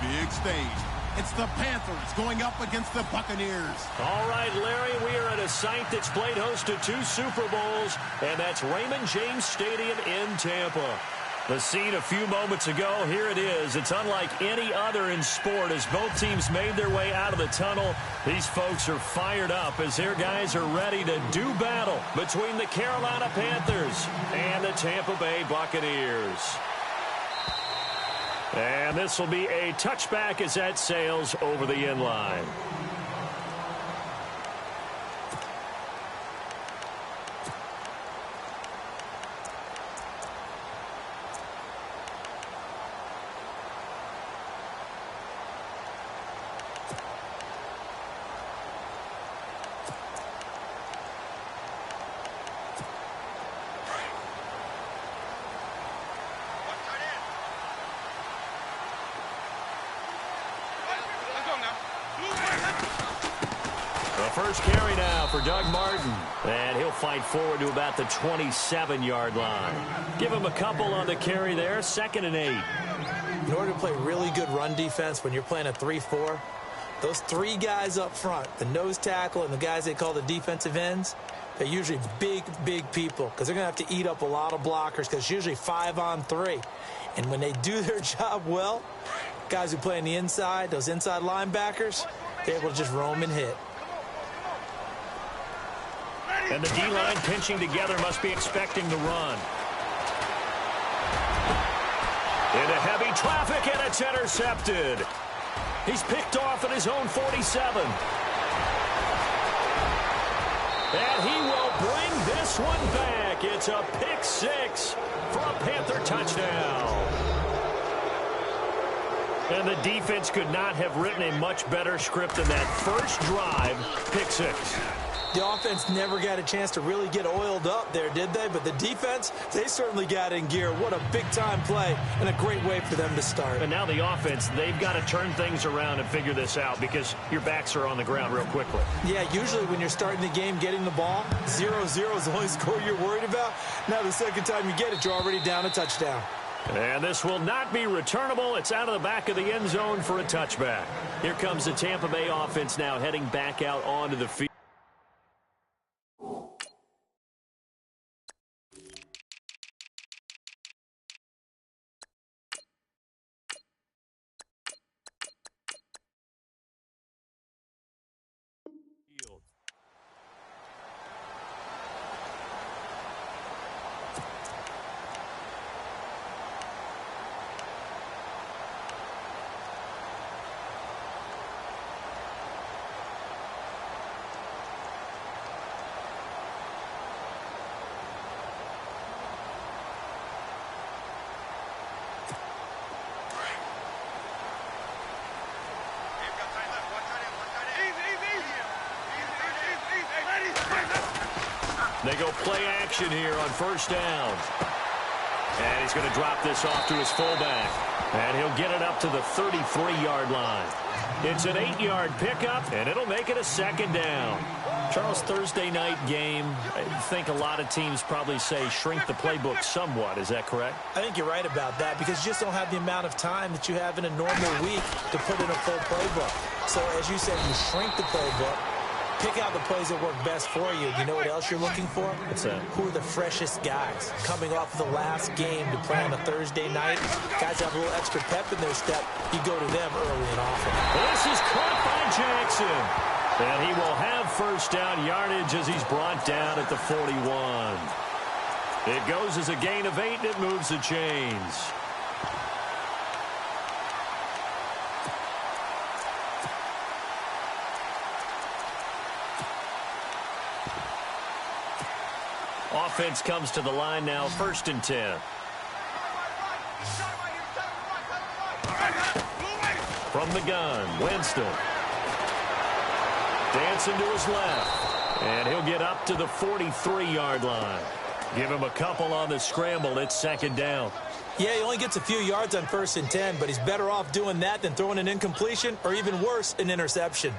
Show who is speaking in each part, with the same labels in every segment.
Speaker 1: big stage. It's the Panthers going up against the Buccaneers.
Speaker 2: All right, Larry, we are at a site that's played host to 2 Super Bowls, and that's Raymond James Stadium in Tampa. The scene a few moments ago, here it is. It's unlike any other in sport as both teams made their way out of the tunnel. These folks are fired up as their guys are ready to do battle between the Carolina Panthers and the Tampa Bay Buccaneers. And this will be a touchback as that sails over the end line. First carry now for Doug Martin. And he'll fight forward to about the 27-yard line. Give him a couple on the carry there. 2nd and 8.
Speaker 3: In order to play really good run defense when you're playing a 3-4, those 3 guys up front, the nose tackle and the guys they call the defensive ends, they're usually big, big people because they're going to have to eat up a lot of blockers because it's usually 5 on 3. And when they do their job well, guys who play on the inside, those inside linebackers, they're able to just roam and hit.
Speaker 2: And the D-line pinching together must be expecting the run. Into heavy traffic, and it's intercepted. He's picked off at his own 47. And he will bring this one back. It's a pick 6 for a Panther touchdown. And the defense could not have written a much better script than that first drive, pick 6.
Speaker 3: The offense never got a chance to really get oiled up there, did they? But the defense, they certainly got in gear. What a big-time play and a great way for them to start.
Speaker 2: And now the offense, they've got to turn things around and figure this out because your backs are on the ground real quickly.
Speaker 3: Yeah, usually when you're starting the game getting the ball, 0-0 is the only score you're worried about. Now the second time you get it, you're already down a touchdown.
Speaker 2: And this will not be returnable. It's out of the back of the end zone for a touchback. Here comes the Tampa Bay offense now heading back out onto the field. They go play action here on first down. And he's going to drop this off to his fullback. And he'll get it up to the 33-yard line. It's an 8-yard pickup, and it'll make it a 2nd down. Charles, Thursday night game, I think a lot of teams probably say shrink the playbook somewhat. Is that correct?
Speaker 3: I think you're right about that because you just don't have the amount of time that you have in a normal week to put in a full playbook. So, as you said, you shrink the playbook. Pick out the plays that work best for you. You know what else you're looking for?
Speaker 2: What's that?
Speaker 3: Who are the freshest guys? Coming off of the last game to play on a Thursday night, guys have a little extra pep in their step. You go to them early and often.
Speaker 2: This is caught by Jackson. And he will have first down yardage as he's brought down at the 41. It goes as a gain of 8, and it moves the chains. Offense comes to the line now, 1st and 10. From the gun, Winston. Dancing to his left. And he'll get up to the 43-yard line. Give him a couple on the scramble. It's 2nd down.
Speaker 3: Yeah, he only gets a few yards on 1st and 10, but he's better off doing that than throwing an incompletion or even worse, an interception.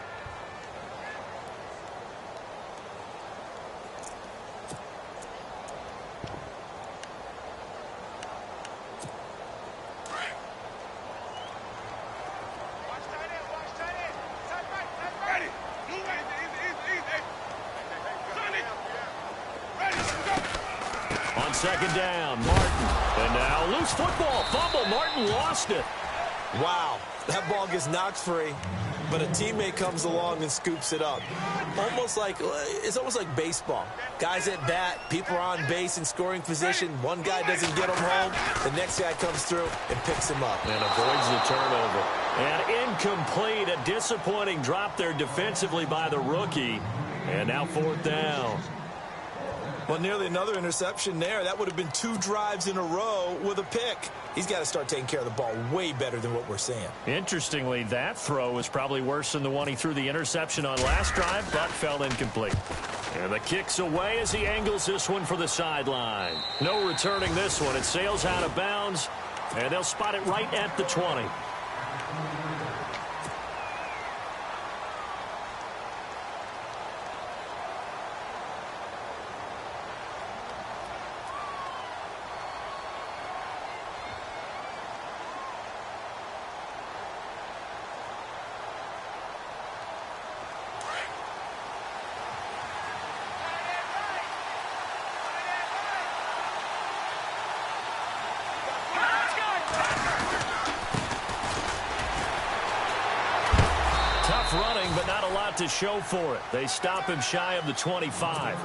Speaker 2: second down. Martin. And now loose football. Fumble. Martin lost it.
Speaker 3: Wow. That ball gets knocked free, but a teammate comes along and scoops it up. It's almost like baseball. Guys at bat, people are on base in scoring position. One guy doesn't get him home. The next guy comes through and picks him up.
Speaker 2: And avoids the turnover. And incomplete. A disappointing drop there defensively by the rookie. And now fourth down.
Speaker 3: Well, nearly another interception there. That would have been 2 drives in a row with a pick. He's got to start taking care of the ball way better than what we're seeing.
Speaker 2: Interestingly, that throw was probably worse than the one he threw the interception on last drive, but fell incomplete. And the kick's away as he angles this one for the sideline. No returning this one. It sails out of bounds, and they'll spot it right at the 20. Running, but not a lot to show for it. They stop him shy of the 25.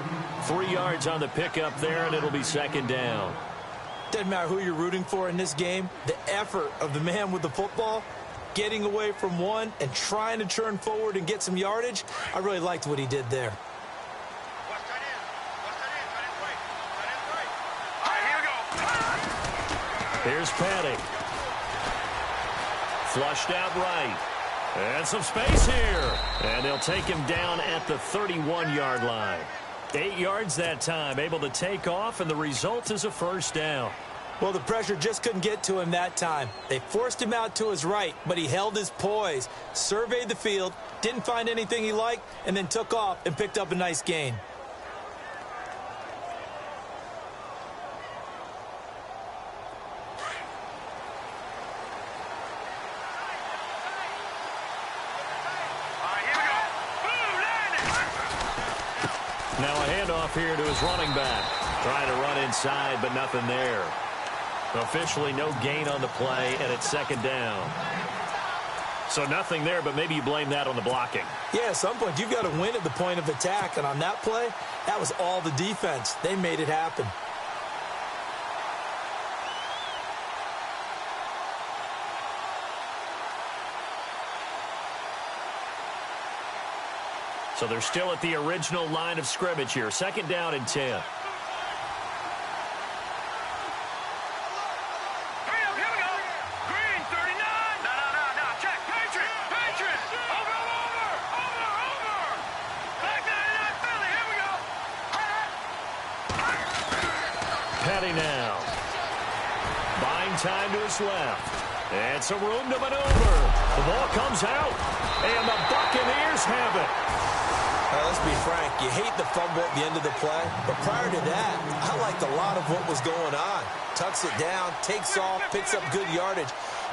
Speaker 2: 3 yards on the pickup there, and it'll be second down.
Speaker 3: Doesn't matter who you're rooting for in this game. The effort of the man with the football, getting away from one and trying to turn forward and get some yardage, I really liked what he did there.
Speaker 2: Here's Petty. Flushed out right. And some space here. And they'll take him down at the 31-yard line. 8 yards that time, able to take off, and the result is a first down.
Speaker 3: Well, the pressure just couldn't get to him that time. They forced him out to his right, but he held his poise, surveyed the field, didn't find anything he liked, and then took off and picked up a nice gain.
Speaker 2: Now a handoff here to his running back. Trying to run inside, but nothing there. Officially no gain on the play, and it's second down. So nothing there, but maybe you blame that on the blocking.
Speaker 3: Yeah, at some point, you've got to win at the point of attack, and on that play, that was all the defense. They made it happen.
Speaker 2: So they're still at the original line of scrimmage here. Second down and 10. Petty now. Buying time to his left. And some room to maneuver. The ball comes out. And the Buccaneers have it.
Speaker 3: Let's be frank, you hate the fumble at the end of the play, but prior to that, I liked a lot of what was going on. Tucks it down, takes off, picks up good yardage.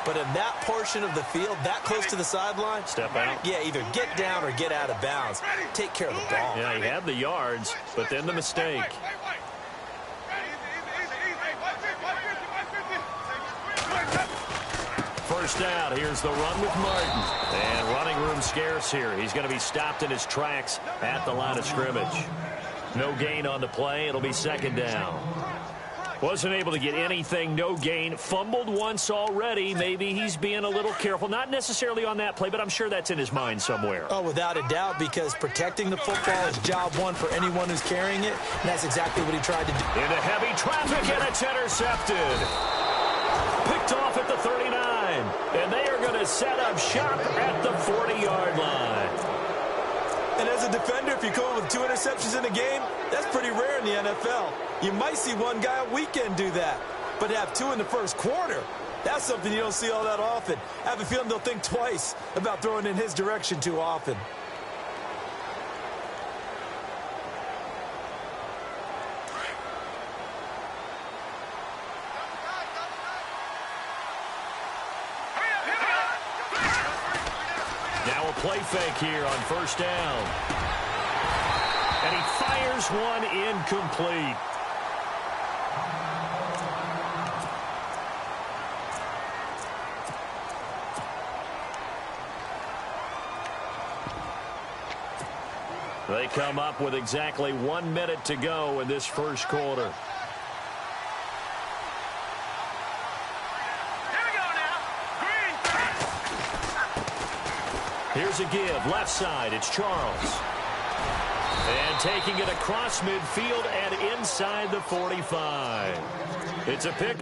Speaker 3: But in that portion of the field, that close to the sideline,
Speaker 2: step out.
Speaker 3: Yeah, either get down or get out of bounds. Take care of the ball.
Speaker 2: Yeah, he had the yards, but then the mistake. First out, here's the run with Martin. And running room scarce here. He's going to be stopped in his tracks at the line of scrimmage. No gain on the play. It'll be second down. Wasn't able to get anything, no gain. Fumbled once already. Maybe he's being a little careful. Not necessarily on that play, but I'm sure that's in his mind somewhere.
Speaker 3: Oh, without a doubt, because protecting the football is job one for anyone who's carrying it. And that's exactly what he tried to do.
Speaker 2: Into heavy traffic, and it's intercepted. Picked off at the 39. And they are going to set up shop at the 40-yard line.
Speaker 3: And as a defender, if you come with 2 interceptions in a game, that's pretty rare in the NFL. You might see one guy a weekend do that, but have 2 in the first quarter, that's something you don't see all that often. I have a feeling they'll think twice about throwing in his direction too often.
Speaker 2: Now a play fake here on first down. And he fires one incomplete. They come up with exactly 1 minute to go in this first quarter. Here's a give, left side, it's Charles. And taking it across midfield and inside the 45. It's a pick.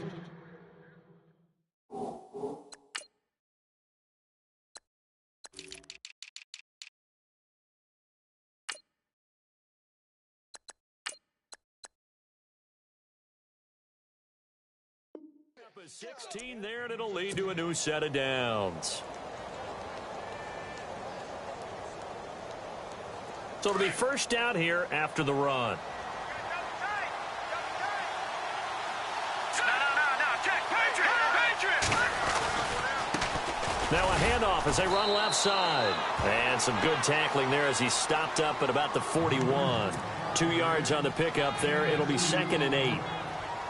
Speaker 2: Up a 16 there, and it'll lead to a new set of downs. So it'll be first down here after the run. Now a handoff as they run left side. And some good tackling there as he stopped up at about the 41. 2 yards on the pickup there. It'll be 2nd and 8.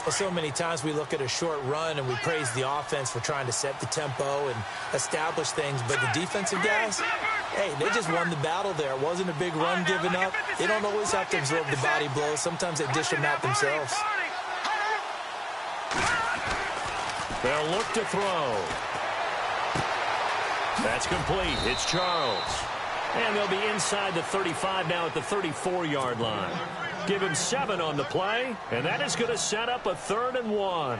Speaker 3: Well, so many times we look at a short run and we praise the offense for trying to set the tempo and establish things. But the defensive guys, hey, they just won the battle there. It wasn't a big run given up. They don't always have to absorb the body blows. Sometimes they dish them out themselves.
Speaker 2: They'll look to throw. That's complete. It's Charles. And they'll be inside the 35 now at the 34-yard line. Give him 7 on the play, and that is going to set up a 3rd and 1.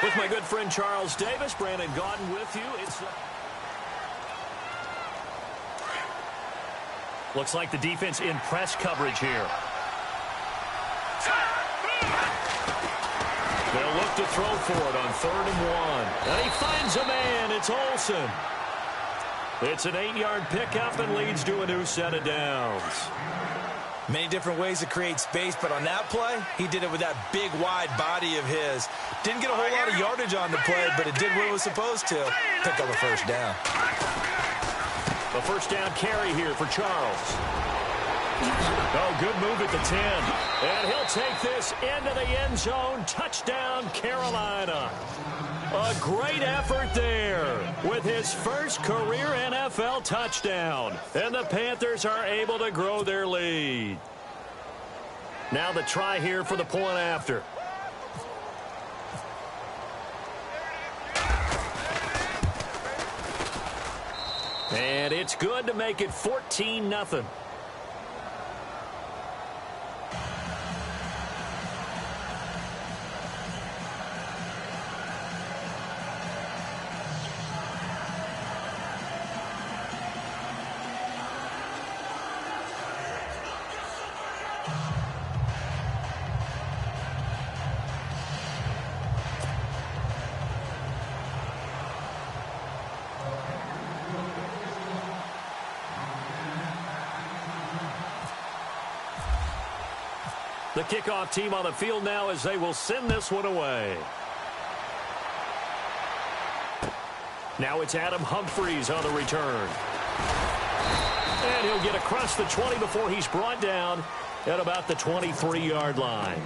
Speaker 2: With my good friend Charles Davis, Brandon Gaudin with you. Looks like the defense in press coverage here. They'll look to throw for it on 3rd and 1. And he finds a man. It's Olsen. It's an 8-yard pickup and leads to a new set of downs.
Speaker 3: Many different ways to create space, but on that play, he did it with that big, wide body of his. Didn't get a whole lot of yardage on the play, but it did what it was supposed to. Pick up a first down.
Speaker 2: A first down carry here for Charles. Oh, good move at the 10. And he'll take this into the end zone. Touchdown, Carolina. A great effort there with his first career NFL touchdown. And the Panthers are able to grow their lead. Now the try here for the point after. And it's good to make it 14-0. The kickoff team on the field now as they will send this one away. Now it's Adam Humphries on the return. And he'll get across the 20 before he's brought down at about the 23-yard line.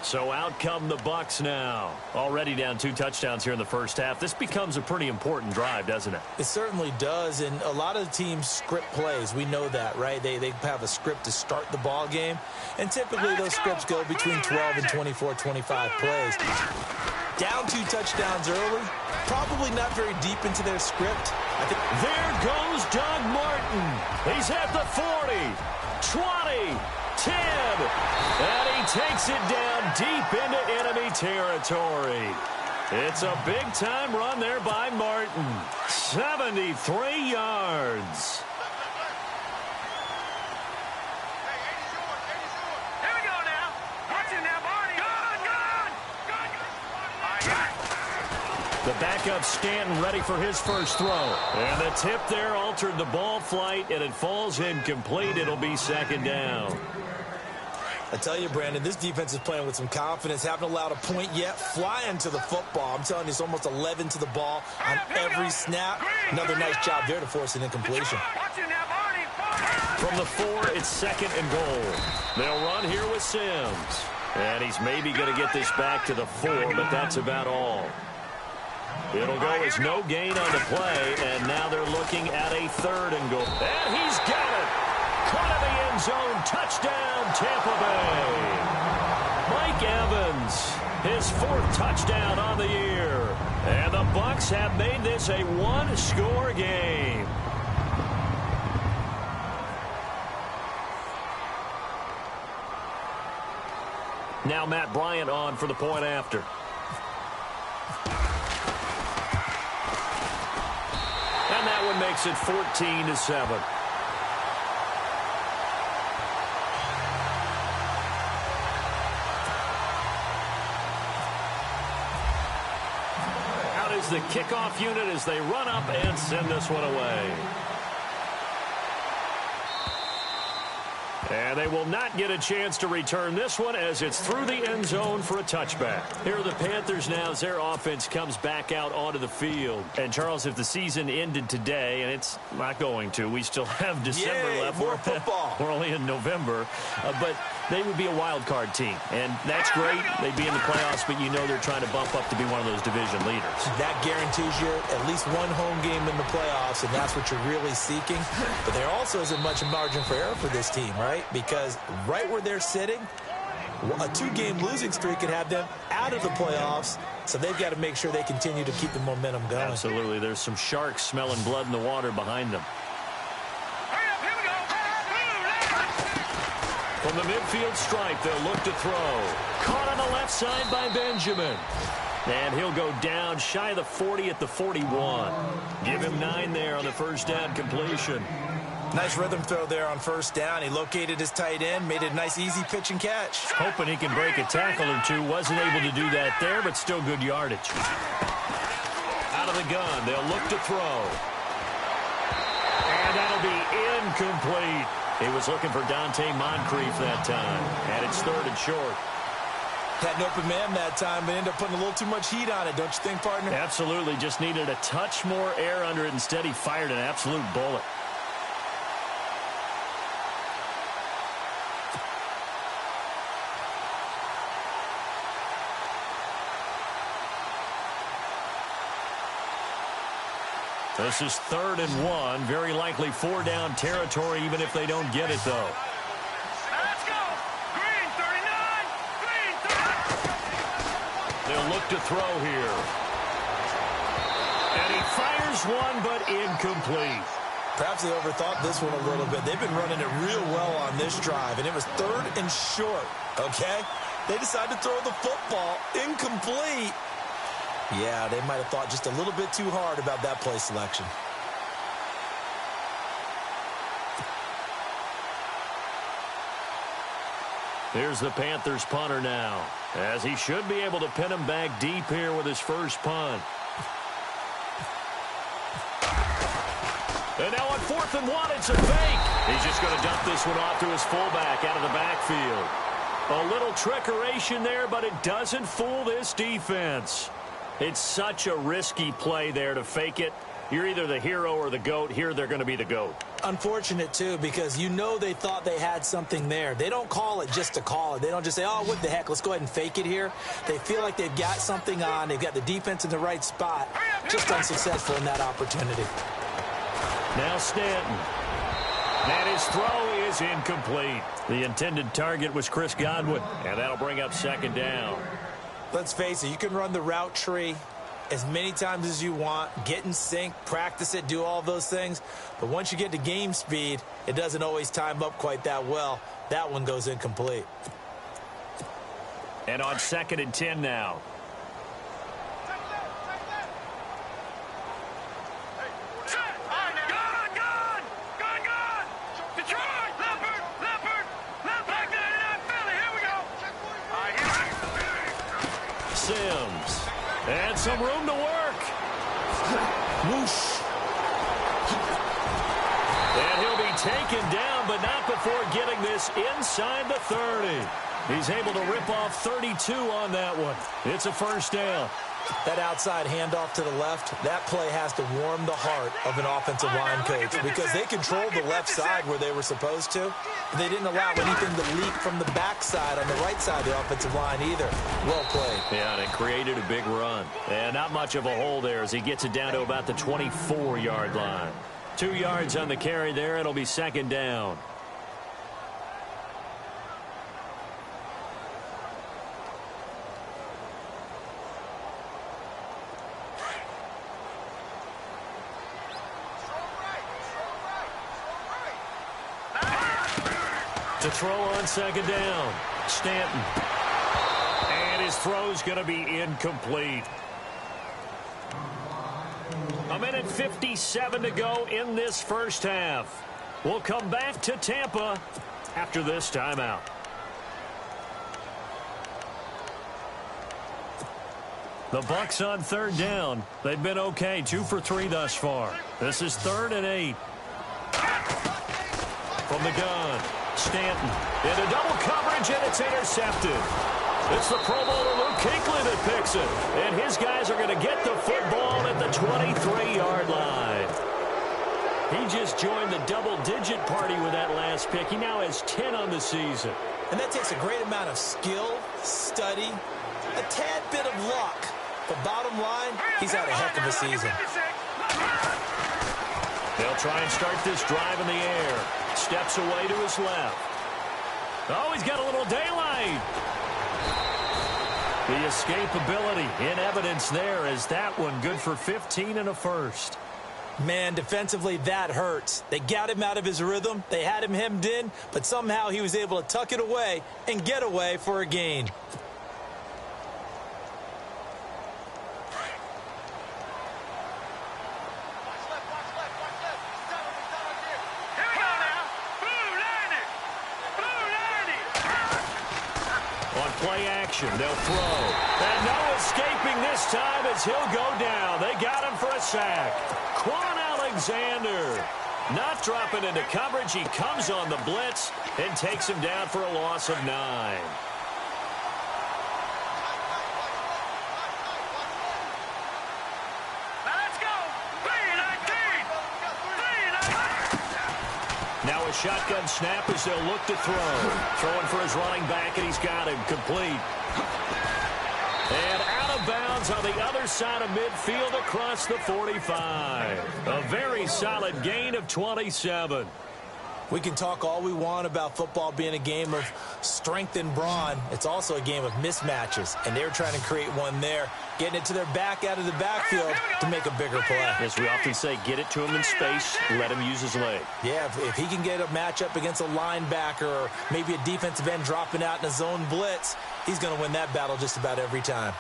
Speaker 2: So out come the Bucs now. Already down 2 touchdowns here in the first half. This becomes a pretty important drive, doesn't it? It certainly does, and a lot of teams script plays. We know that, right? They have a script to start the ball game, and typically those scripts go between 12 and 24, 25 plays. Down 2 touchdowns early, probably not very deep into their script. There goes Doug Martin. He's at the 40, 20, 10, and he takes it down deep into enemy territory. It's a big-time run there by Martin. 73 yards.
Speaker 4: Here we go now. Watch him now, Barney.
Speaker 2: The backup Stanton ready for his first throw. And the tip there altered the ball flight, and it falls incomplete. It'll be 2nd down.
Speaker 3: I tell you, Brandon, this defense is playing with some confidence. Haven't allowed a point yet. Flying to the football. I'm telling you, it's almost 11 to the ball on every snap. Another nice job there to force an incompletion.
Speaker 4: Watch him now, Barney.
Speaker 2: From the 4, it's 2nd and goal. They'll run here with Sims. And he's maybe going to get this back to the 4, but that's about all. It'll go as no gain on the play, and now they're looking at a 3rd and goal. And he's got it. Caught in the end zone. Touchdown, Tampa Bay. Mike Evans, his 4th touchdown on the year. And the Bucs have made this a 1-score game. Now Matt Bryant on for the point after. And that one makes it 14-7. Out is the kickoff unit as they run up and send this one away. And they will not get a chance to return this one as it's through the end zone for a touchback. Here are the Panthers now as their offense comes back out onto the field. And, Charles, if the season ended today, and it's not going to, we still have December left.
Speaker 3: More football.
Speaker 2: We're only in November. But they would be a wild card team. And that's great. They'd be in the playoffs, but you know they're trying to bump up to be one of those division leaders. That
Speaker 3: guarantees you at least one home game in the playoffs, and that's what you're really seeking. But there also isn't much margin for error for this team, right? Because right where they're sitting, a 2-game losing streak could have them out of the playoffs, so they've got to make sure they continue to keep the momentum going.
Speaker 2: Absolutely. There's some sharks smelling blood in the water behind them. From the midfield stripe, they'll look to throw. Caught on the left side by Benjamin. And he'll go down shy of the 40 at the 41. Give him 9 there on the first down completion.
Speaker 3: Nice rhythm throw there on first down. He located his tight end, made it a nice easy pitch and catch.
Speaker 2: Hoping he can break a tackle or two. Wasn't able to do that there, but still good yardage. Out of the gun, they'll look to throw. And that'll be incomplete. He was looking for Dante Moncrief that time. And it's 3rd and short.
Speaker 3: Had an open man that time, but ended up putting a little too much heat on it, don't you think, partner?
Speaker 2: Absolutely. Just needed a touch more air under it. Instead, he fired an absolute bullet. This is 3rd and 1. Very likely 4-down territory, even if they don't get it, though.
Speaker 4: Let's go. Green 39. Green 30.
Speaker 2: They'll look to throw here. And he fires one, but incomplete.
Speaker 3: Perhaps they overthought this one a little bit. They've been running it real well on this drive, and it was 3rd and short, okay? They decided to throw the football incomplete. Yeah, they might have thought just a little bit too hard about that play selection.
Speaker 2: Here's the Panthers punter now, as he should be able to pin him back deep here with his first punt. And now on 4th and 1, it's a fake. He's just going to dump this one off to his fullback out of the backfield. A little trickeration there, but it doesn't fool this defense. It's such a risky play there to fake it. You're either the hero or the GOAT. Here, they're going to be the GOAT.
Speaker 3: Unfortunate, too, because you know they thought they had something there. They don't call it just to call it. They don't just say, oh, what the heck, let's go ahead and fake it here. They feel like they've got something on. They've got the defense in the right spot. Just unsuccessful in that opportunity.
Speaker 2: Now Stanton. And his throw is incomplete. The intended target was Chris Godwin, and that'll bring up 2nd down.
Speaker 3: Let's face it, you can run the route tree as many times as you want, get in sync, practice it, do all those things. But once you get to game speed, it doesn't always time up quite that well. That one goes incomplete.
Speaker 2: And on 2nd and 10 now. Sims. And some room to work.
Speaker 3: Whoosh.
Speaker 2: And he'll be taken down, but not before getting this inside the 30. He's able to rip off 32 on that one. It's a first down.
Speaker 3: That outside handoff to the left, that play has to warm the heart of an offensive line coach because they controlled the left side where they were supposed to. They didn't allow anything to leak from the backside on the right side of the offensive line either. Well played.
Speaker 2: Yeah, and it created a big run. And not much of a hole there as he gets it down to about the 24-yard line. 2 yards on the carry there. It'll be second down. To throw on second down, Stanton. And his throw's going to be incomplete. 1:57 to go in this first half. We'll come back to Tampa after this timeout. The Bucs on third down. They've been okay, 2 for 3 thus far. This is 3rd and 8. From the gun. Stanton into double coverage, and it's intercepted. It's the Pro Bowler Luke Kuechly that picks it. And his guys are going to get the football at the 23-yard line. He just joined the double-digit party with that last pick. He now has 10 on the season.
Speaker 3: And that takes a great amount of skill, study, a tad bit of luck. But bottom line, he's had a heck of a season.
Speaker 2: They'll try and start this drive in the air. Steps away to his left. Oh, he's got a little daylight. The escapability in evidence there as that one good for 15 and a first.
Speaker 3: Man, defensively, that hurts. They got him out of his rhythm. They had him hemmed in, but somehow he was able to tuck it away and get away for a gain.
Speaker 2: Play action, they'll throw. And no escaping this time as he'll go down. They got him for a sack. Quan Alexander not dropping into coverage. He comes on the blitz and takes him down for a loss of 9.
Speaker 4: Let's go. 3-19.
Speaker 2: Now a shotgun snap as they'll look to throw. Throwing for his running back, and he's got him complete. And out of bounds on the other side of midfield across the 45. A very solid gain of 27.
Speaker 3: We can talk all we want about football being a game of strength and brawn. It's also a game of mismatches, and they're trying to create one there, getting it to their back out of the backfield to make a bigger play.
Speaker 2: As we often say, get it to him in space, let him use his leg.
Speaker 3: Yeah, if he can get a matchup against a linebacker or maybe a defensive end dropping out in a zone blitz, he's going to win that battle just about every time.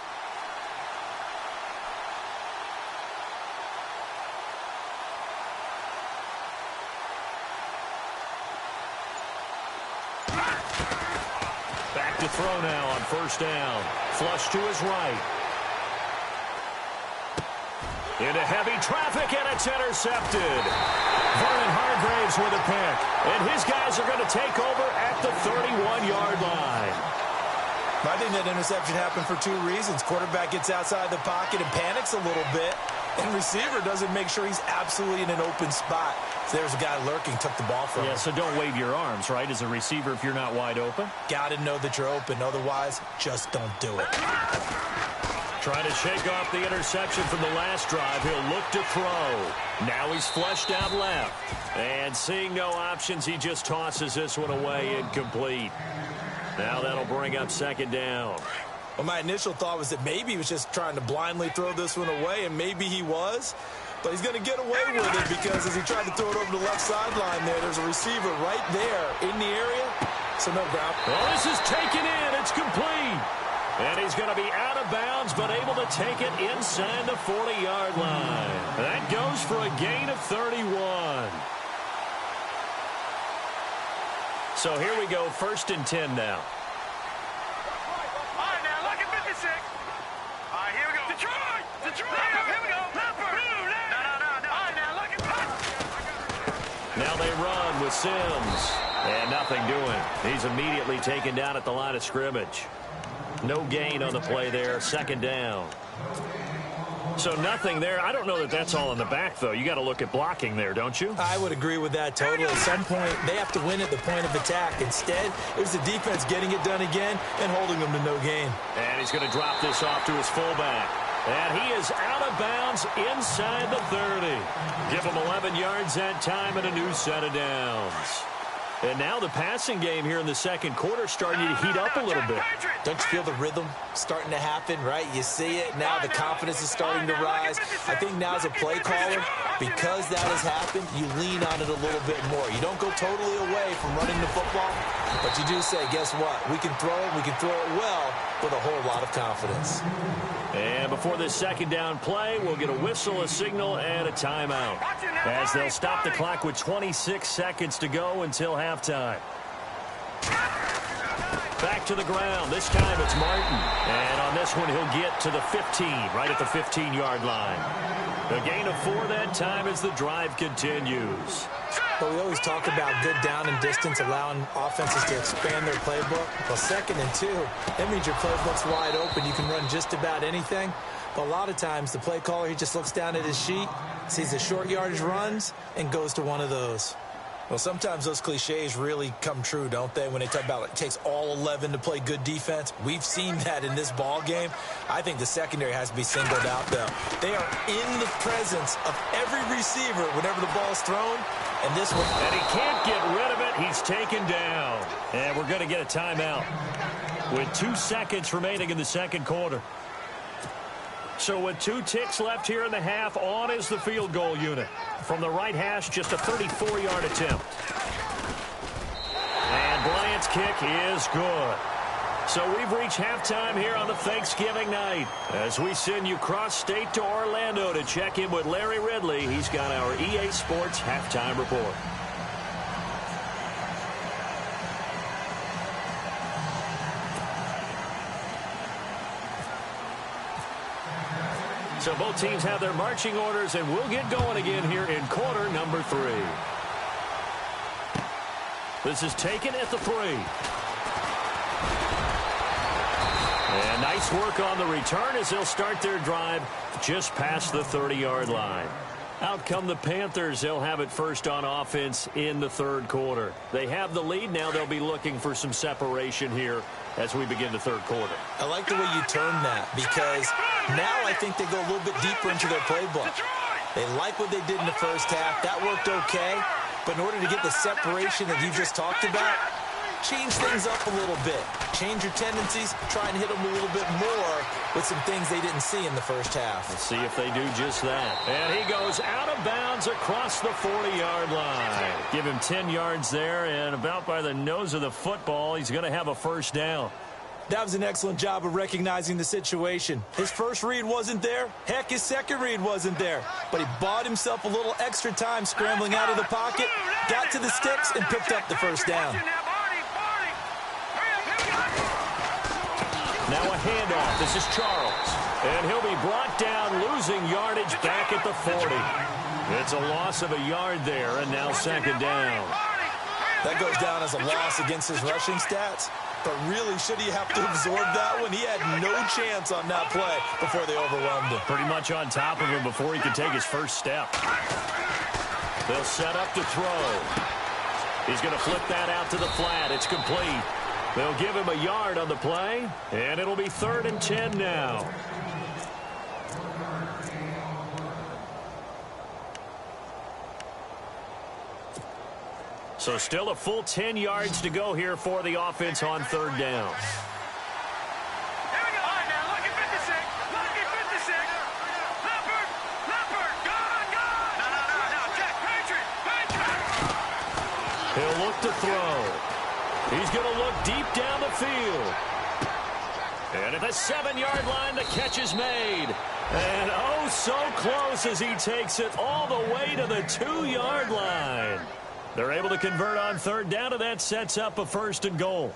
Speaker 2: Back to throw now on first down. Flush to his right. Into heavy traffic, and it's intercepted. Vernon Hargreaves with a pick. And his guys are going to take over at the 31-yard line.
Speaker 3: I think that interception happened for 2 reasons. Quarterback gets outside the pocket and panics a little bit. And receiver doesn't make sure he's absolutely in an open spot. So there's a guy lurking, took the ball from him.
Speaker 2: Yeah, so don't wave your arms, right, as a receiver if you're not wide open.
Speaker 3: Got to know that you're open. Otherwise, just don't do it.
Speaker 2: Trying to shake off the interception from the last drive. He'll look to throw. Now he's flushed out left. And seeing no options, he just tosses this one away, incomplete. Now that'll bring up second down.
Speaker 3: Well, my initial thought was that maybe he was just trying to blindly throw this one away, and maybe he was. But he's going to get away with it because as he tried to throw it over the left sideline there's a receiver right there in the area. So no ground.
Speaker 2: Well, this is taken in. It's complete. And he's going to be out of bounds, but able to take it inside the 40-yard line. That goes for a gain of 31. So here we go, 1st and 10 now.
Speaker 4: All right, now, look at 56. All right, here we go. Detroit! Here we go. No. All right, now, look at...
Speaker 2: Now they run with Sims. And nothing doing. He's immediately taken down at the line of scrimmage. No gain on the play there. Second down. So nothing there. I don't know that that's all in the back, though. You got to look at blocking there, don't you?
Speaker 3: I would agree with that totally. At some point, they have to win at the point of attack. Instead, it was the defense getting it done again and holding them to no gain.
Speaker 2: And he's going to drop this off to his fullback. And he is out of bounds inside the 30. Give him 11 yards that time and a new set of downs. And now the passing game here in the second quarter starting to heat up a little bit.
Speaker 3: Don't you feel the rhythm starting to happen, right? You see it. Now the confidence is starting to rise. I think now as a play caller, because that has happened, you lean on it a little bit more. You don't go totally away from running the football, but you do say, guess what? We can throw it well with a whole lot of confidence.
Speaker 2: And before this second down play, we'll get a whistle, a signal, and a timeout, as they'll stop the clock with 26 seconds to go until halftime. Back to the ground. This time it's Martin. And on this one, he'll get to the 15, right at the 15-yard line. A gain of 4 that time as the drive continues.
Speaker 3: But we always talk about good down and distance, allowing offenses to expand their playbook. Well, 2nd and 2, that means your playbook's wide open. You can run just about anything. But a lot of times, the play caller, he just looks down at his sheet, sees the short yardage runs, and goes to one of those. Well, sometimes those cliches really come true, don't they? When they talk about it takes all 11 to play good defense. We've seen that in this ball game. I think the secondary has to be singled out, though. They are in the presence of every receiver whenever the ball is thrown. And this one,
Speaker 2: and he can't get rid of it. He's taken down. And we're going to get a timeout with 2 seconds remaining in the second quarter. So with 2 ticks left here in the half, on is the field goal unit. From the right hash, just a 34-yard attempt. And Bryant's kick is good. So we've reached halftime here on the Thanksgiving night as we send you cross-state to Orlando to check in with Larry Ridley. He's got our EA Sports halftime report. So both teams have their marching orders, and we'll get going again here in quarter number 3. This is taken at the 3. And nice work on the return as they'll start their drive just past the 30-yard line. Out come the Panthers. They'll have it first on offense in the third quarter. They have the lead. Now they'll be looking for some separation here as we begin the third quarter.
Speaker 3: I like the way you term that, because now I think they go a little bit deeper into their playbook. They like what they did in the first half. That worked okay. But in order to get the separation that you just talked about, change things up a little bit. Change your tendencies. Try and hit them a little bit more with some things they didn't see in the first half.
Speaker 2: Let's see if they do just that. And he goes out of bounds across the 40-yard line. Give him 10 yards there, and about by the nose of the football, he's going to have a first down.
Speaker 3: That was an excellent job of recognizing the situation. His first read wasn't there. Heck, his second read wasn't there. But he bought himself a little extra time scrambling out of the pocket, got to the sticks, and picked up the first down.
Speaker 2: Now a handoff. This is Charles. And he'll be brought down, losing yardage back at the 40. It's a loss of a yard there, and now second down.
Speaker 3: That goes down as a loss against his rushing stats. But really, should he have to absorb that one? He had no chance on that play before they overwhelmed him.
Speaker 2: Pretty much on top of him before he could take his first step. They'll set up to throw. He's going to flip that out to the flat. It's complete. They'll give him a yard on the play, and it'll be 3rd and 10 now. So still a full 10 yards to go here for the offense on 3rd down. He'll look to throw. He's going to look deep down the field. And at the 7-yard line, the catch is made. And oh, so close as he takes it all the way to the 2-yard line. They're able to convert on 3rd down, and that sets up a 1st and goal.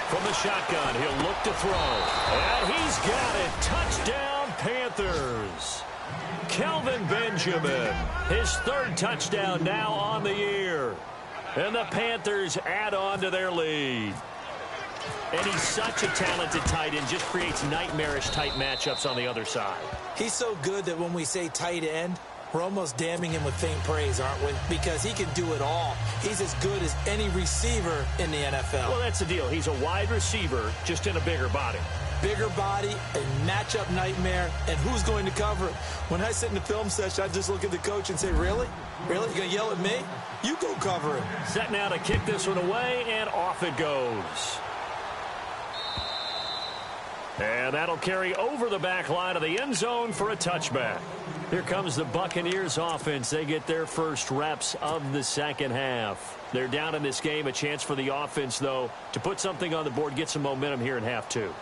Speaker 2: From the shotgun, he'll look to throw. And he's got it. Touchdown, Panthers. Kelvin Benjamin. His third touchdown now on the year. And the Panthers add on to their lead. And he's such a talented tight end, just creates nightmarish-type matchups on the other side.
Speaker 3: He's so good that when we say tight end, we're almost damning him with faint praise, aren't we? Because he can do it all. He's as good as any receiver in the NFL.
Speaker 2: Well, that's the deal. He's a wide receiver, just in a bigger body.
Speaker 3: Bigger body, a matchup nightmare, and who's going to cover it? When I sit in the film session, I just look at the coach and say, really? Really? You going to yell at me? You go cover it.
Speaker 2: Set now to kick this one away, and off it goes. And that'll carry over the back line of the end zone for a touchback. Here comes the Buccaneers offense. They get their first reps of the second half. They're down in this game. A chance for the offense, though, to put something on the board, get some momentum here in half two.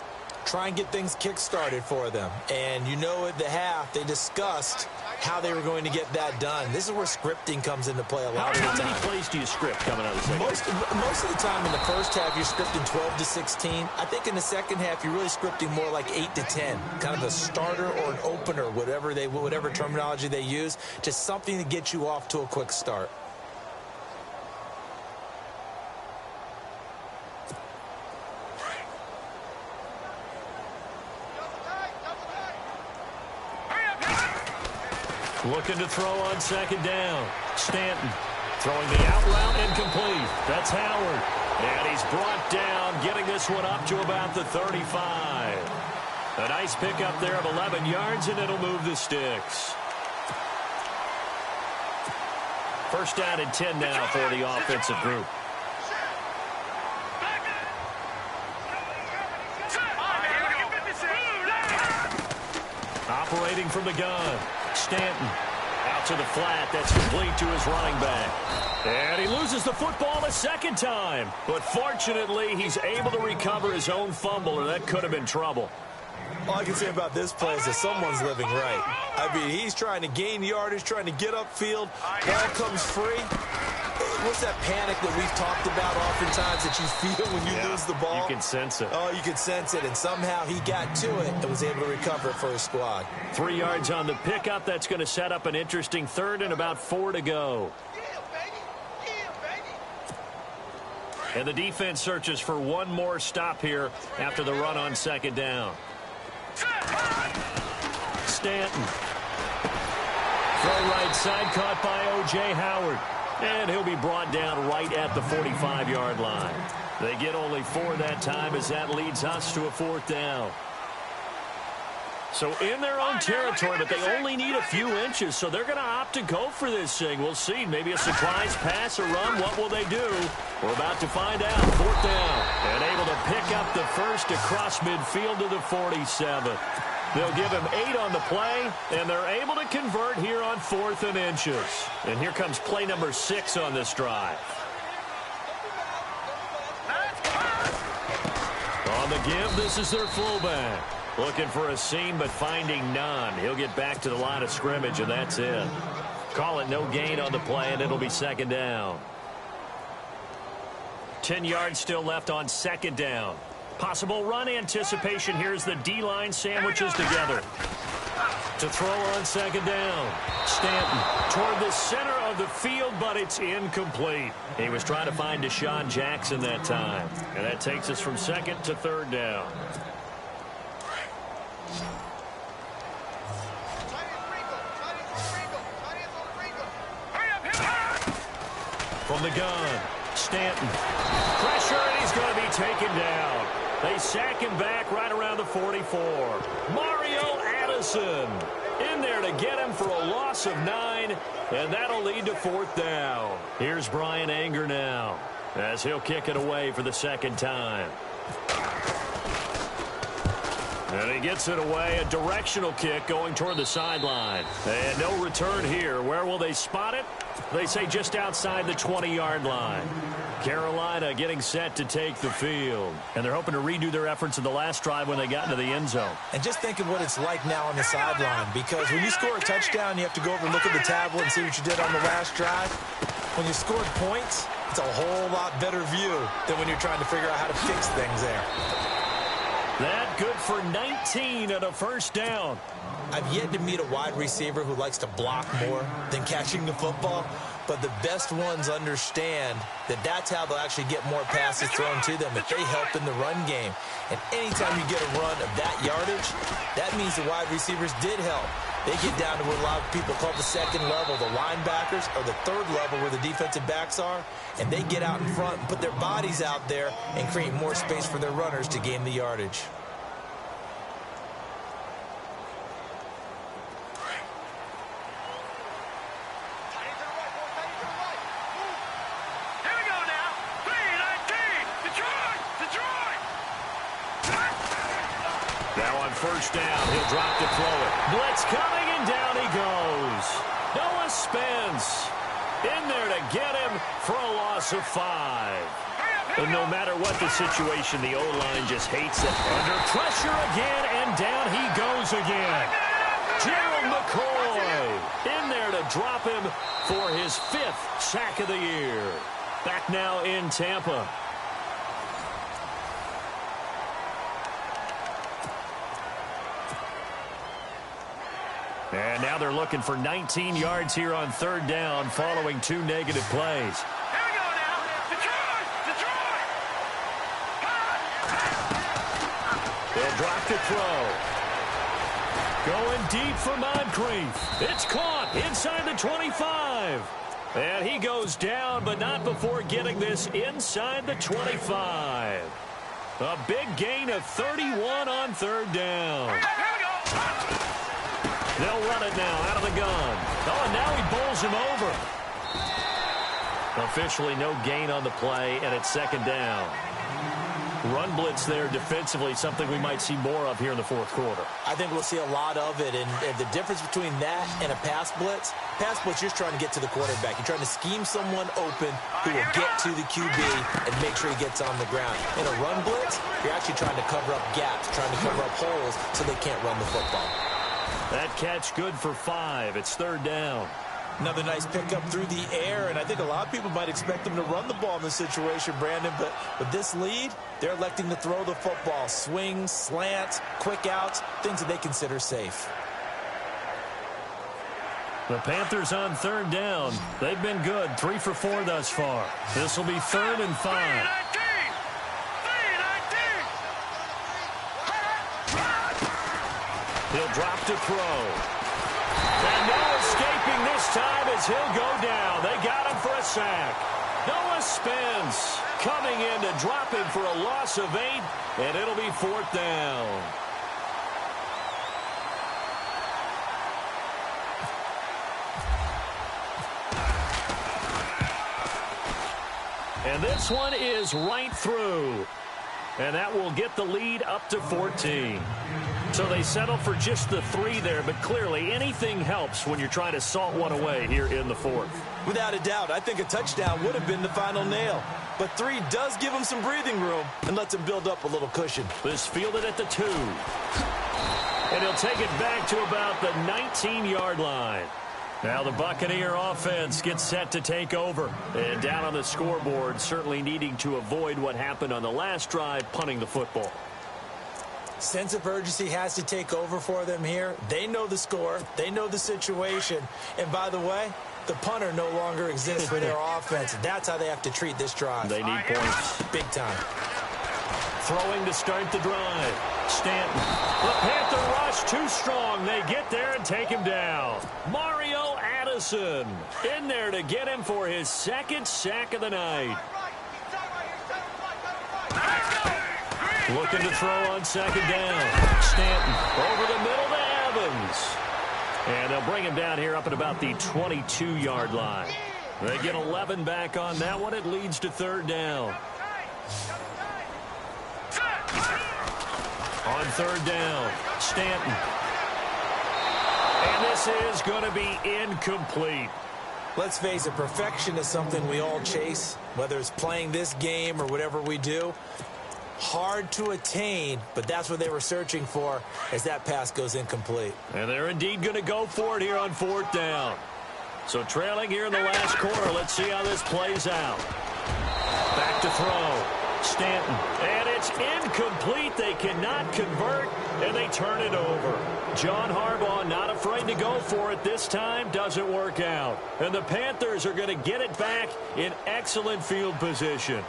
Speaker 3: Try and get things kick-started for them. And you know at the half, they discussed how they were going to get that done. This is where scripting comes into play a lot of the time.
Speaker 2: How many plays do you script coming out of the second half?
Speaker 3: Most of the time in the first half, you're scripting 12 to 16. I think in the second half, you're really scripting more like 8 to 10. Kind of a starter or an opener, whatever terminology they use. Just something to get you off to a quick start.
Speaker 2: Looking to throw on second down. Stanton throwing the out route incomplete. That's Howard. And he's brought down, getting this one up to about the 35. A nice pickup there of 11 yards, and it'll move the sticks. First down and 10 now for the offensive group. Operating from the gun. Stanton out to the flat. That's complete to his running back. And he loses the football a second time. But fortunately, he's able to recover his own fumble, or that could have been trouble.
Speaker 3: All I can say about this play is that someone's living right. I mean, he's trying to gain yardage, trying to get upfield. Ball comes free. What's that panic that we've talked about oftentimes that you feel when you lose the ball?
Speaker 2: You can sense it.
Speaker 3: Oh, you can sense it. And somehow he got to it and was able to recover it for his squad.
Speaker 2: 3 yards on the pickup. That's going to set up an interesting third and about 4 to go. And the defense searches for one more stop here after the run on second down. Stanton. Throw right side, caught by O.J. Howard. And he'll be brought down right at the 45-yard line. They get only 4 that time as that leads us to a fourth down. So in their own territory, but they only need a few inches, so they're going to opt to go for this thing. We'll see. Maybe a surprise pass or run. What will they do? We're about to find out. Fourth down. And able to pick up the first across midfield to the 47. They'll give him 8 on the play, and they're able to convert here on 4th and inches. And here comes play number 6 on this drive. On the give, this is their fullback. Looking for a seam, but finding none. He'll get back to the line of scrimmage, and that's it. Call it no gain on the play, and it'll be second down. 10 yards still left on second down. Possible run anticipation. Here's the D-line sandwiches together. To throw on second down. Stanton toward the center of the field, but it's incomplete. He was trying to find Deshaun Jackson that time. And that takes us from second to third down. From the gun, Stanton. Pressure, and he's going to be taken down. They sack him back right around the 44. Mario Addison in there to get him for a loss of 9, and that'll lead to fourth down. Here's Brian Anger now as he'll kick it away for the second time. And he gets it away, a directional kick going toward the sideline. And no return here. Where will they spot it? They say just outside the 20-yard line. Carolina getting set to take the field. And they're hoping to redo their efforts in the last drive when they got into the end zone.
Speaker 3: And just think of what it's like now on the sideline, because when you score a touchdown, you have to go over and look at the tablet and see what you did on the last drive. When you scored points, it's a whole lot better view than when you're trying to figure out how to fix things there.
Speaker 2: That good for 19 and a first down.
Speaker 3: I've yet to meet a wide receiver who likes to block more than catching the football, but the best ones understand that that's how they'll actually get more passes thrown to them if they help in the run game. And anytime you get a run of that yardage, that means the wide receivers did help. They get down to what a lot of people call the second level, the linebackers, or the third level where the defensive backs are, and they get out in front and put their bodies out there and create more space for their runners to gain the yardage.
Speaker 2: First down, he'll drop to throw it. Blitz coming, and down he goes. Noah Spence in there to get him for a loss of 5. And no matter what the situation, the O-line just hates it. Under pressure again, and down he goes again. Gerald McCoy in there to drop him for his 5th sack of the year. Back now in Tampa. And now they're looking for 19 yards here on third down following 2 negative plays.
Speaker 4: Here we go now. Detroit! Detroit!
Speaker 2: They'll drop to throw. Going deep for Moncrief. It's caught inside the 25. And he goes down, but not before getting this inside the 25. A big gain of 31 on third down.
Speaker 4: Here we go.
Speaker 2: They'll run it now out of the gun. Oh, and now he bowls him over. Officially no gain on the play, and it's second down. Run blitz there defensively, something we might see more of here in the fourth quarter.
Speaker 3: I think we'll see a lot of it, and the difference between that and a pass blitz, you're just trying to get to the quarterback. You're trying to scheme someone open who will get to the QB and make sure he gets on the ground. In a run blitz, you're actually trying to cover up gaps, trying to cover up holes so they can't run the football.
Speaker 2: That catch good for 5. It's third down.
Speaker 3: Another nice pickup through the air, and I think a lot of people might expect them to run the ball in this situation, Brandon, but with this lead, they're electing to throw the football. Swings, slants, quick outs, things that they consider safe.
Speaker 2: The Panthers on third down. They've been good, 3 for 4 thus far. This will be 3rd and 5. He'll drop to throw. And no escaping this time as he'll go down. They got him for a sack. Noah Spence coming in to drop him for a loss of 8, and it'll be 4th down. And this one is right through. And that will get the lead up to 14. So they settle for just the 3 there, but clearly anything helps when you're trying to salt one away here in the 4th.
Speaker 3: Without a doubt, I think a touchdown would have been the final nail. But 3 does give them some breathing room and lets them build up a little cushion.
Speaker 2: This fielded at the 2. And he'll take it back to about the 19-yard line. Now the Buccaneer offense gets set to take over. And down on the scoreboard, certainly needing to avoid what happened on the last drive, punting the football.
Speaker 3: Sense of urgency has to take over for them here. They know the score. They know the situation. And by the way, the punter no longer exists for their offense. That's how they have to treat this drive.
Speaker 2: They need points.
Speaker 3: Big time.
Speaker 2: Throwing to start the drive. Stanton. The Panther rush too strong. They get there and take him down. Mario Addison in there to get him for his 2nd sack of the night. Looking to throw on 2nd down. Stanton over the middle to Evans. And they'll bring him down here up at about the 22-yard line. They get 11 back on that one. It leads to 3rd down. On 3rd down, Stanton. And this is going to be incomplete.
Speaker 3: Let's face it, perfection is something we all chase, whether it's playing this game or whatever we do. Hard to attain, but that's what they were searching for as that pass goes incomplete.
Speaker 2: And they're indeed going to go for it here on 4th down. So trailing here in the last quarter, let's see how this plays out. Back to throw. Stanton. And it's incomplete. They cannot convert, and they turn it over. John Harbaugh not afraid to go for it this time. Doesn't work out. And the Panthers are going to get it back in excellent field position.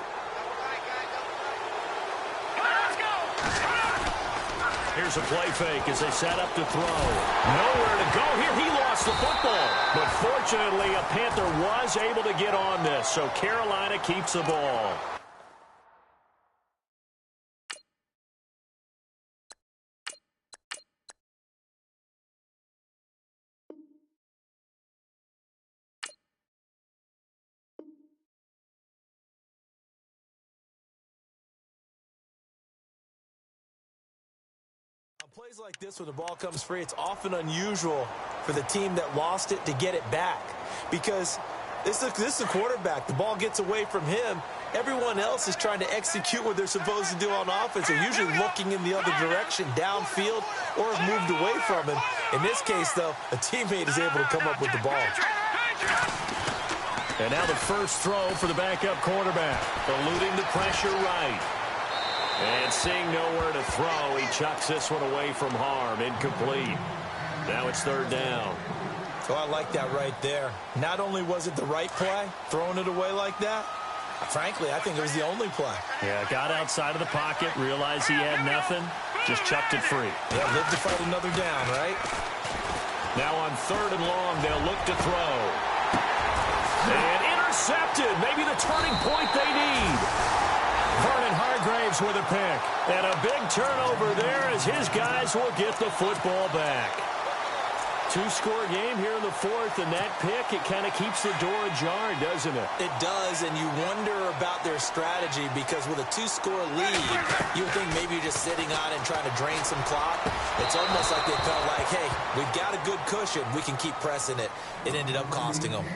Speaker 2: Here's a play fake as they set up to throw. Nowhere to go here. He lost the football. But fortunately, a Panther was able to get on this, so Carolina keeps the ball.
Speaker 3: Plays like this when the ball comes free, it's often unusual for the team that lost it to get it back because this is a quarterback. The ball gets away from him. Everyone else is trying to execute what they're supposed to do on offense. They're usually looking in the other direction, downfield, or have moved away from him. In this case, though, a teammate is able to come up with the ball.
Speaker 2: And now the first throw for the backup quarterback, eluding the pressure right. And seeing nowhere to throw, he chucks this one away from harm. Incomplete. Now it's third down.
Speaker 3: Oh, I like that right there. Not only was it the right play, throwing it away like that, frankly, I think it was the only play.
Speaker 2: Yeah, got outside of the pocket, realized he had nothing, just chucked it free.
Speaker 3: Yeah, live to fight another down, right?
Speaker 2: Now on third and long, they'll look to throw. And intercepted. Maybe the turning point they need. Vernon Hargraves with a pick. And a big turnover there as his guys will get the football back. Two-score game here in the fourth, and that pick, it kind of keeps the door ajar, doesn't it?
Speaker 3: It does, and you wonder about their strategy because with a two-score lead, you would think maybe you're just sitting on it and trying to drain some clock. It's almost like they felt like, hey, we've got a good cushion. We can keep pressing it. It ended up costing them.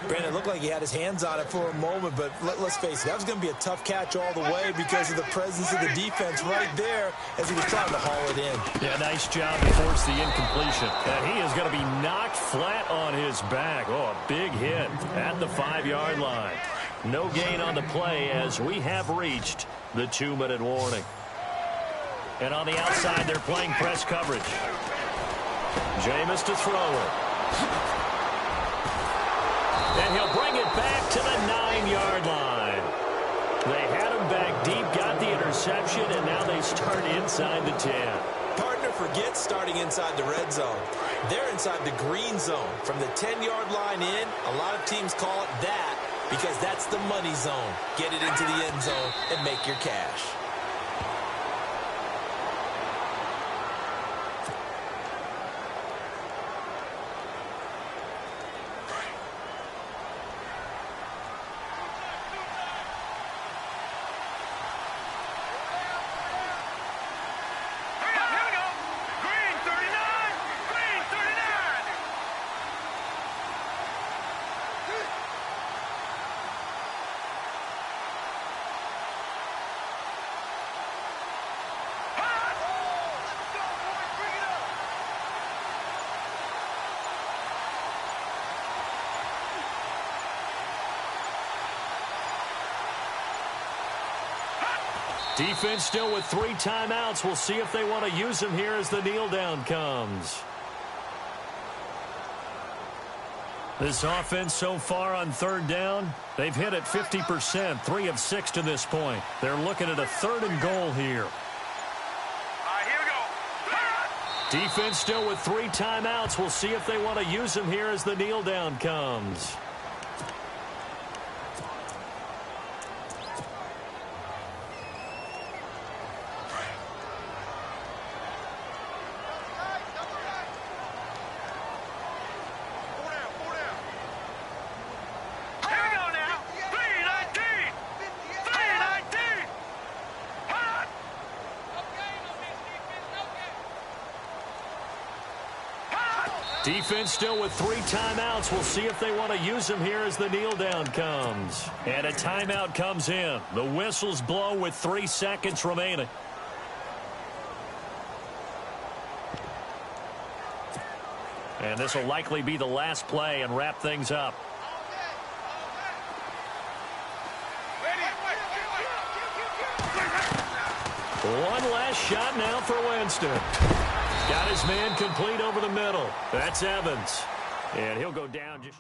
Speaker 3: Brandon, it looked like he had his hands on it for a moment, but let's face it, that was going to be a tough catch all the way because of the presence of the defense right there as he was trying to haul it in.
Speaker 2: Yeah, nice job to force the incompletion. And he is going to be knocked flat on his back. Oh, a big hit at the 5-yard line. No gain on the play as we have reached the 2-minute warning. And on the outside, they're playing press coverage. Jameis to throw it. And he'll bring it back to the 9-yard line. They had him back deep, got the interception, and now they start inside the 10.
Speaker 3: Partner forgets starting inside the red zone. They're inside the green zone. From the 10-yard line in, a lot of teams call it that because that's the money zone. Get it into the end zone and make your cash.
Speaker 2: Defense still with 3 timeouts. We'll see if they want to use them here as the kneel down comes. This offense so far on third down, they've hit it 50%, 3 of 6 to this point. They're looking at a 3rd and goal here.
Speaker 4: Here we go.
Speaker 2: Defense still with 3 timeouts. We'll see if they want to use them here as the kneel down comes. Defense still with 3 timeouts. We'll see if they want to use them here as the kneel down comes. And a timeout comes in. The whistles blow with 3 seconds remaining. And this will likely be the last play and wrap things up. One last shot now for Winston. Got his man complete over the middle. That's Evans. And he'll go down just...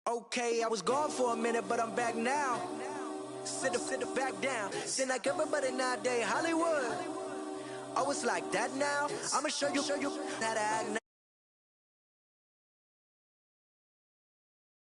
Speaker 5: Okay, I was gone for a minute, but I'm back now. Sit the back down. Seem like everybody nowadays, Hollywood. Oh, it's like that now. I'ma show you how to act now.